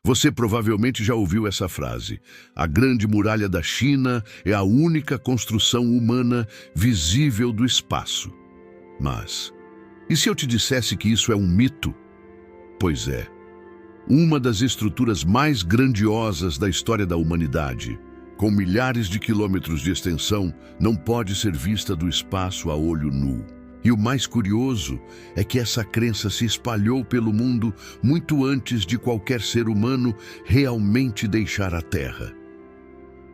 Você provavelmente já ouviu essa frase: a Grande Muralha da China é a única construção humana visível do espaço. Mas, e se eu te dissesse que isso é um mito? Pois é. Uma das estruturas mais grandiosas da história da humanidade, com milhares de quilômetros de extensão, não pode ser vista do espaço a olho nu. E o mais curioso é que essa crença se espalhou pelo mundo muito antes de qualquer ser humano realmente deixar a Terra.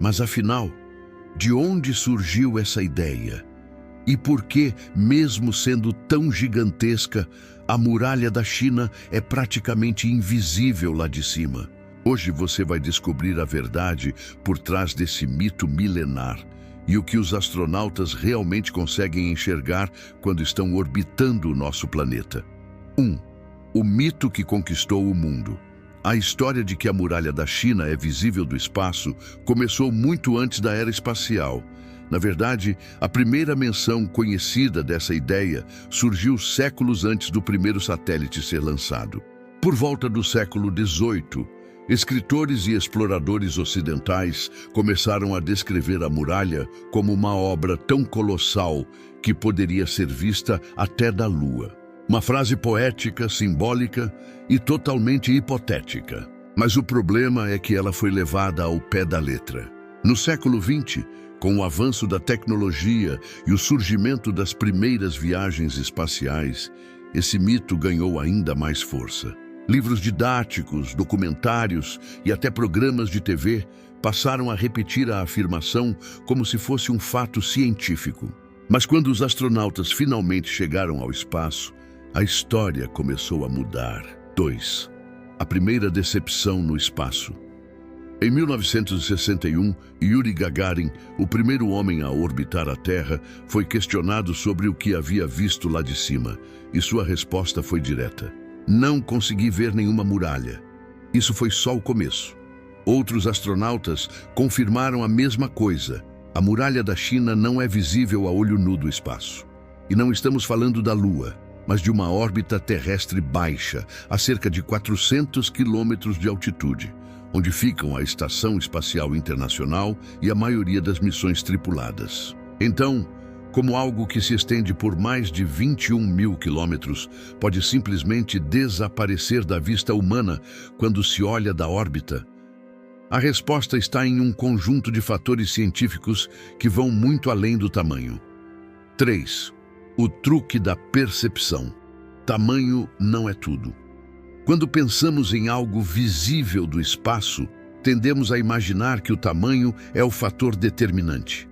Mas afinal, de onde surgiu essa ideia? E por que, mesmo sendo tão gigantesca, a muralha da China é praticamente invisível lá de cima? Hoje você vai descobrir a verdade por trás desse mito milenar e o que os astronautas realmente conseguem enxergar quando estão orbitando o nosso planeta. 1. O mito que conquistou o mundo. A história de que a muralha da China é visível do espaço começou muito antes da era espacial. Na verdade, a primeira menção conhecida dessa ideia surgiu séculos antes do primeiro satélite ser lançado. Por volta do século XVIII, escritores e exploradores ocidentais começaram a descrever a muralha como uma obra tão colossal que poderia ser vista até da Lua. Uma frase poética, simbólica e totalmente hipotética. Mas o problema é que ela foi levada ao pé da letra. No século XX, com o avanço da tecnologia e o surgimento das primeiras viagens espaciais, esse mito ganhou ainda mais força. Livros didáticos, documentários e até programas de TV passaram a repetir a afirmação como se fosse um fato científico. Mas quando os astronautas finalmente chegaram ao espaço, a história começou a mudar. 2. A primeira decepção no espaço. Em 1961, Yuri Gagarin, o primeiro homem a orbitar a Terra, foi questionado sobre o que havia visto lá de cima, e sua resposta foi direta: não consegui ver nenhuma muralha. Isso foi só o começo. Outros astronautas confirmaram a mesma coisa. A muralha da China não é visível a olho nu do espaço. E não estamos falando da Lua, mas de uma órbita terrestre baixa, a cerca de 400 quilômetros de altitude, onde ficam a Estação Espacial Internacional e a maioria das missões tripuladas. Então, como algo que se estende por mais de 21 mil quilômetros pode simplesmente desaparecer da vista humana quando se olha da órbita? A resposta está em um conjunto de fatores científicos que vão muito além do tamanho. 3. O truque da percepção. Tamanho não é tudo. Quando pensamos em algo visível do espaço, tendemos a imaginar que o tamanho é o fator determinante.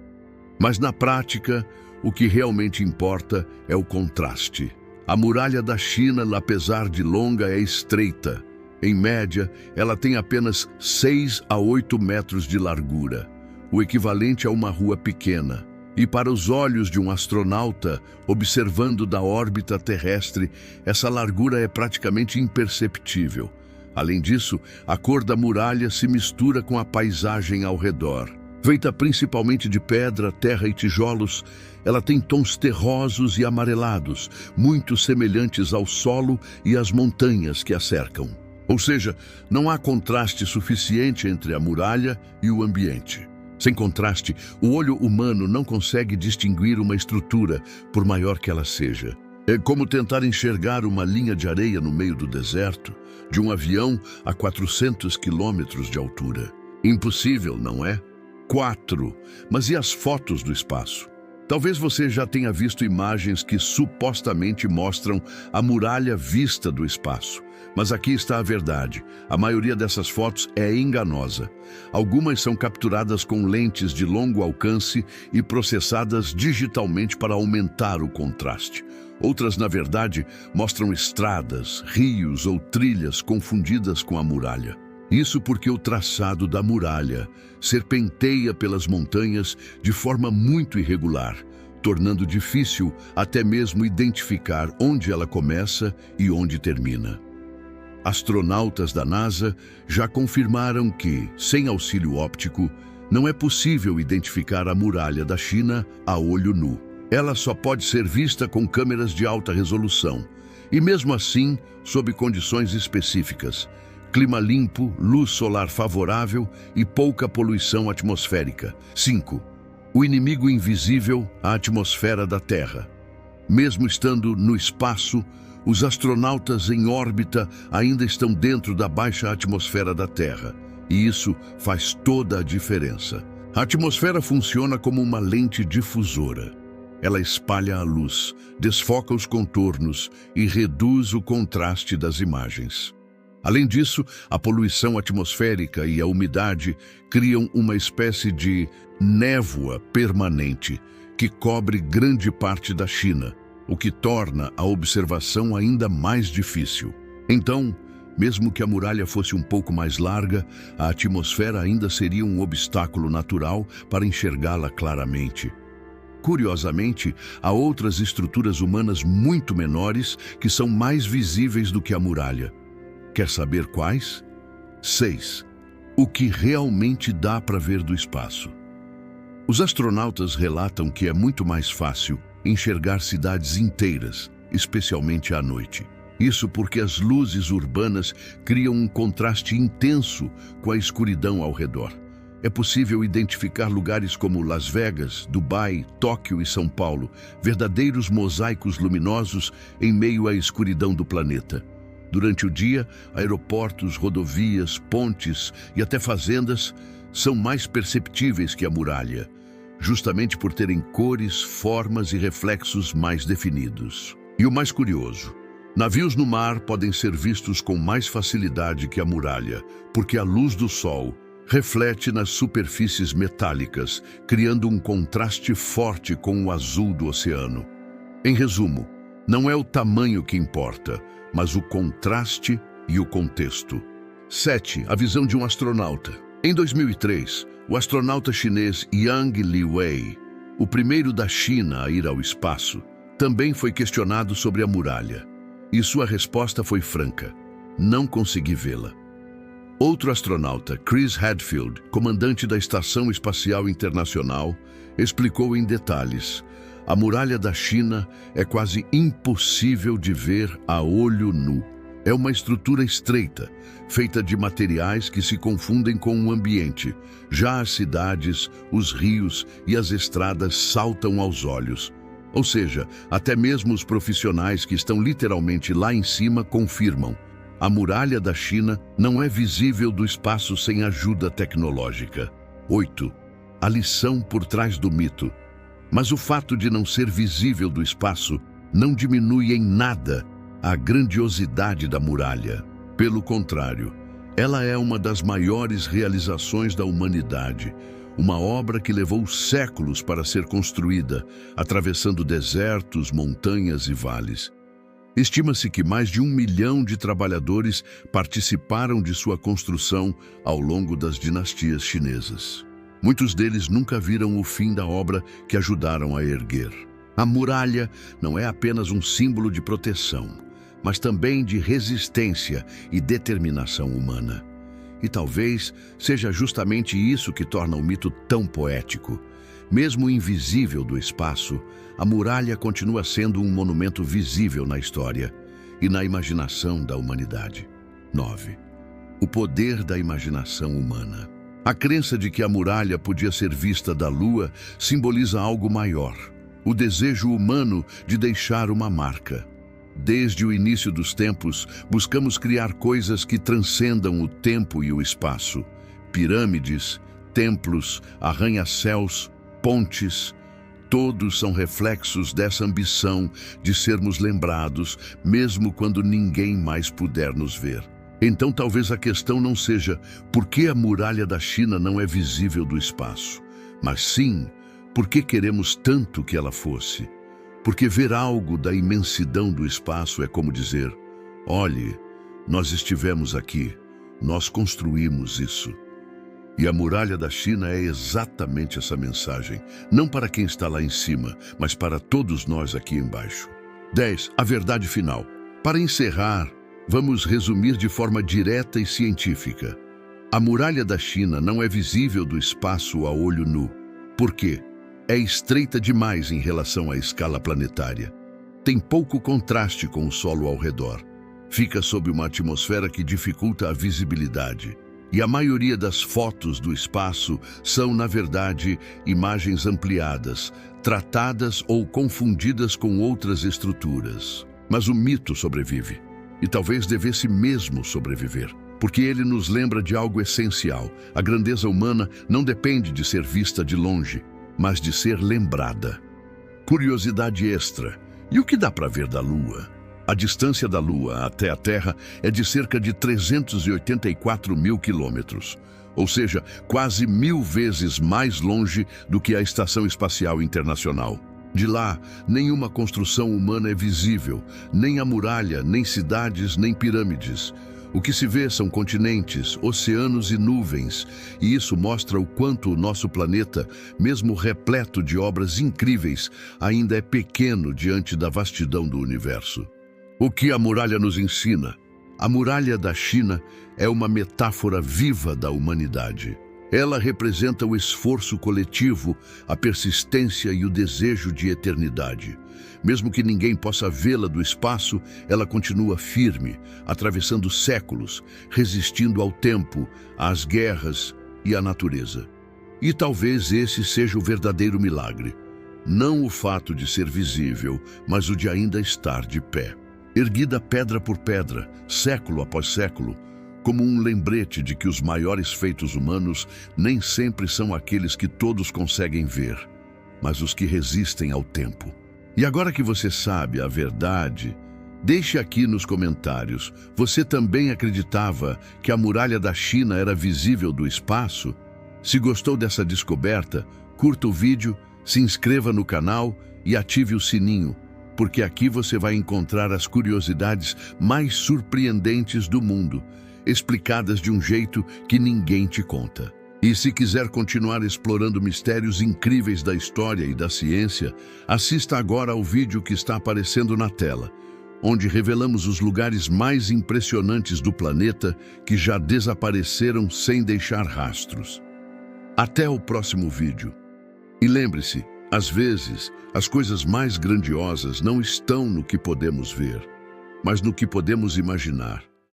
Mas na prática, o que realmente importa é o contraste. A muralha da China, apesar de longa, é estreita. Em média, ela tem apenas 6 a 8 metros de largura, o equivalente a uma rua pequena. E para os olhos de um astronauta, observando da órbita terrestre, essa largura é praticamente imperceptível. Além disso, a cor da muralha se mistura com a paisagem ao redor. Feita principalmente de pedra, terra e tijolos, ela tem tons terrosos e amarelados, muito semelhantes ao solo e às montanhas que a cercam. Ou seja, não há contraste suficiente entre a muralha e o ambiente. Sem contraste, o olho humano não consegue distinguir uma estrutura, por maior que ela seja. É como tentar enxergar uma linha de areia no meio do deserto, de um avião a 400 quilômetros de altura. Impossível, não é? 4. Mas e as fotos do espaço? Talvez você já tenha visto imagens que supostamente mostram a muralha vista do espaço. Mas aqui está a verdade. A maioria dessas fotos é enganosa. Algumas são capturadas com lentes de longo alcance e processadas digitalmente para aumentar o contraste. Outras, na verdade, mostram estradas, rios ou trilhas confundidas com a muralha. Isso porque o traçado da muralha serpenteia pelas montanhas de forma muito irregular, tornando difícil até mesmo identificar onde ela começa e onde termina. Astronautas da NASA já confirmaram que, sem auxílio óptico, não é possível identificar a muralha da China a olho nu. Ela só pode ser vista com câmeras de alta resolução, e mesmo assim, sob condições específicas, Clima limpo, luz solar favorável e pouca poluição atmosférica. 5. O inimigo invisível, a atmosfera da Terra. Mesmo estando no espaço, os astronautas em órbita ainda estão dentro da baixa atmosfera da Terra, e isso faz toda a diferença. A atmosfera funciona como uma lente difusora. Ela espalha a luz, desfoca os contornos e reduz o contraste das imagens. Além disso, a poluição atmosférica e a umidade criam uma espécie de névoa permanente que cobre grande parte da China, o que torna a observação ainda mais difícil. Então, mesmo que a muralha fosse um pouco mais larga, a atmosfera ainda seria um obstáculo natural para enxergá-la claramente. Curiosamente, há outras estruturas humanas muito menores que são mais visíveis do que a muralha. Quer saber quais? 6. O que realmente dá para ver do espaço. Os astronautas relatam que é muito mais fácil enxergar cidades inteiras, especialmente à noite. Isso porque as luzes urbanas criam um contraste intenso com a escuridão ao redor. É possível identificar lugares como Las Vegas, Dubai, Tóquio e São Paulo, verdadeiros mosaicos luminosos em meio à escuridão do planeta. Durante o dia, aeroportos, rodovias, pontes e até fazendas são mais perceptíveis que a muralha, justamente por terem cores, formas e reflexos mais definidos. E o mais curioso, navios no mar podem ser vistos com mais facilidade que a muralha, porque a luz do sol reflete nas superfícies metálicas, criando um contraste forte com o azul do oceano. Em resumo, não é o tamanho que importa, mas o contraste e o contexto. 7. A visão de um astronauta. Em 2003, o astronauta chinês Yang Liwei, o primeiro da China a ir ao espaço, também foi questionado sobre a muralha. E sua resposta foi franca: não consegui vê-la. Outro astronauta, Chris Hadfield, comandante da Estação Espacial Internacional, explicou em detalhes: a muralha da China é quase impossível de ver a olho nu. É uma estrutura estreita, feita de materiais que se confundem com o ambiente. Já as cidades, os rios e as estradas saltam aos olhos. Ou seja, até mesmo os profissionais que estão literalmente lá em cima confirmam: a muralha da China não é visível do espaço sem ajuda tecnológica. 8. A lição por trás do mito. Mas o fato de não ser visível do espaço não diminui em nada a grandiosidade da muralha. Pelo contrário, ela é uma das maiores realizações da humanidade, uma obra que levou séculos para ser construída, atravessando desertos, montanhas e vales. Estima-se que mais de 1 milhão de trabalhadores participaram de sua construção ao longo das dinastias chinesas. Muitos deles nunca viram o fim da obra que ajudaram a erguer. A muralha não é apenas um símbolo de proteção, mas também de resistência e determinação humana. E talvez seja justamente isso que torna o mito tão poético. Mesmo invisível do espaço, a muralha continua sendo um monumento visível na história e na imaginação da humanidade. 9. O poder da imaginação humana. A crença de que a muralha podia ser vista da Lua simboliza algo maior: o desejo humano de deixar uma marca. Desde o início dos tempos, buscamos criar coisas que transcendam o tempo e o espaço. Pirâmides, templos, arranha-céus, pontes, todos são reflexos dessa ambição de sermos lembrados, mesmo quando ninguém mais puder nos ver. Então talvez a questão não seja por que a muralha da China não é visível do espaço, mas sim por que queremos tanto que ela fosse. Porque ver algo da imensidão do espaço é como dizer: olhe, nós estivemos aqui, nós construímos isso. E a muralha da China é exatamente essa mensagem, não para quem está lá em cima, mas para todos nós aqui embaixo. 10. A verdade final. Para encerrar, vamos resumir de forma direta e científica. A muralha da China não é visível do espaço a olho nu. Por quê? É estreita demais em relação à escala planetária. Tem pouco contraste com o solo ao redor. fica sob uma atmosfera que dificulta a visibilidade. E a maioria das fotos do espaço são, na verdade, imagens ampliadas, tratadas ou confundidas com outras estruturas. Mas o mito sobrevive, e talvez devesse mesmo sobreviver, porque ele nos lembra de algo essencial. A grandeza humana não depende de ser vista de longe, mas de ser lembrada. Curiosidade extra: e o que dá para ver da Lua? A distância da Lua até a Terra é de cerca de 384 mil quilômetros, ou seja, quase 1000 vezes mais longe do que a Estação Espacial Internacional. De lá, nenhuma construção humana é visível, nem a muralha, nem cidades, nem pirâmides. O que se vê são continentes, oceanos e nuvens, e isso mostra o quanto o nosso planeta, mesmo repleto de obras incríveis, ainda é pequeno diante da vastidão do universo. O que a muralha nos ensina? A muralha da China é uma metáfora viva da humanidade. Ela representa o esforço coletivo, a persistência e o desejo de eternidade. Mesmo que ninguém possa vê-la do espaço, ela continua firme, atravessando séculos, resistindo ao tempo, às guerras e à natureza. E talvez esse seja o verdadeiro milagre. Não o fato de ser visível, mas o de ainda estar de pé. Erguida pedra por pedra, século após século, como um lembrete de que os maiores feitos humanos nem sempre são aqueles que todos conseguem ver, mas os que resistem ao tempo. E agora que você sabe a verdade, deixe aqui nos comentários: você também acreditava que a muralha da China era visível do espaço? Se gostou dessa descoberta, curta o vídeo, se inscreva no canal e ative o sininho, porque aqui você vai encontrar as curiosidades mais surpreendentes do mundo, explicadas de um jeito que ninguém te conta. E se quiser continuar explorando mistérios incríveis da história e da ciência, assista agora ao vídeo que está aparecendo na tela, onde revelamos os lugares mais impressionantes do planeta que já desapareceram sem deixar rastros. Até o próximo vídeo. E lembre-se, às vezes, as coisas mais grandiosas não estão no que podemos ver, mas no que podemos imaginar.